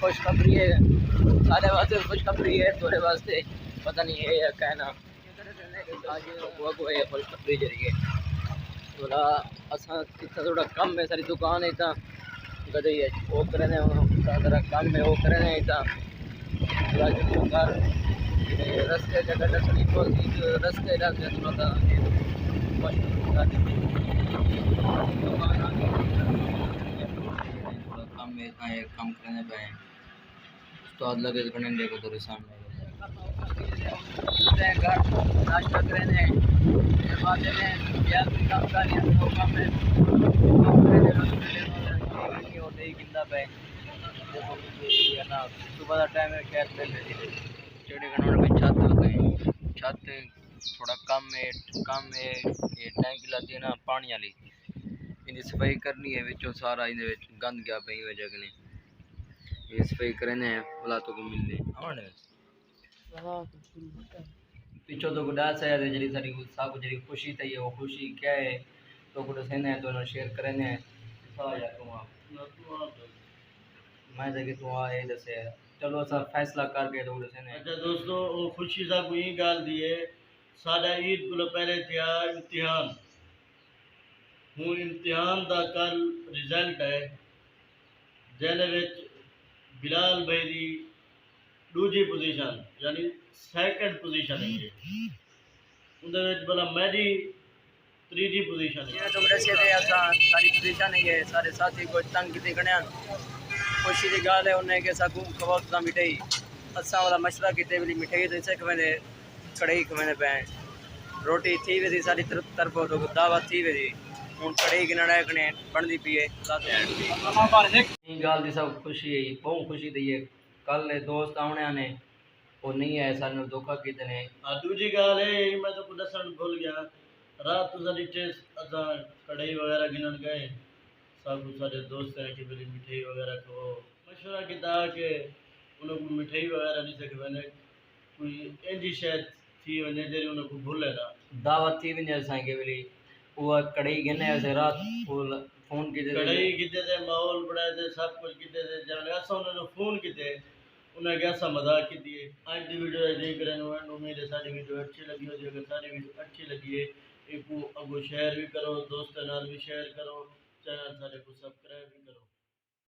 खुशखबरी है सारे वास्ते, खुशखबरी है थोड़े वास्ते पता नहीं है या कहना आज खुशखबरी जरिए थोड़ा असा थोड़ा कम है, सारी दुकान है इतना गदई है वो करने जरा कम है वो करने इतना रस्ते जगह रस्ते थोड़ा कम है इतना कम करने पे उस्ताद लगे करने देखो तो सामने नाश्ता करने बाद में या काम का वो काम है होते ही गिंदा पे देखो ना सुबह का टाइम है खैर पहले चढ़े गनों में छत होते हैं छत थोड़ा कम है ये टैंक लाती है ना पानी वाली इनकी सफाई करनी है विचों सारा इन गंद गया पे वजह ने ये सफाई करने हैं बुलातों को मिलने आने पिछो तो गुडास है जरी सारी साको जरी खुशी थी वो खुशी क्या है तो कुछ सेने तो ना शेयर करने हैं यार तुम मैं जगह तू आ ये दसे चलो सब फैसला करके तो सेने। अच्छा दोस्तों वो खुशी सा कोई गाल दी है साडा ईद को पहले थिया इम्तिहान हूँ इम्तिहान दा कल रिजल्ट है जेने विच बिलाल भाई दी दूजी पोजीशन यानी सेकंड पोजीशन है ये उनदे विच भला मेरी तीसरी पोजीशन है। ये तो वैसे ते असा सारी पोजीशन है सारे साथी को तंग किते गणया खुशी की गाल है उन्हें के सकूं खवक दा मिठाई असा वाला मशवरा किते वाली मिठाई तो इसे खवेने कढ़ाई खवेने पे रोटी थी वे सारी तरफ तो दावत थी वे हूँ कढ़ाई गिनना कने बनती पी है गाल दी सब खुशी है बहुत खुशी दी है कल दोस्त आने आने वो नहीं है सानू धोखा किते ने दूजी गाल है मैं तो दसन भूल गया रात तो सारी टेस्ट असा कढ़ाई वगैरह गिनन गए सब सारे दोस्त हैं कि मेरी मिठाई वगैरह को मशवरा किया कि उनको मिठाई वगैरह नहीं सके मैंने कोई इंजी शायद थी वने जे उनको भूले ना दावत थी वने असां के वेली वो कढ़ाई गिने ऐसे रात फोन की कढ़ाई किते थे माहौल बनाए थे सब कुछ किते थे जाने असा उन्होंने फोन किते उन्हें कैसा मजाक की दिए आज की वीडियो देख रहे हैं उम्मीद है सारी वीडियो अच्छी लगी होगी अगर सारी वीडियो अच्छी लगी है एक अगो शेयर भी करो दोस्तों नाल भी शेयर करो चैनल सारे को सब्सक्राइब भी करो।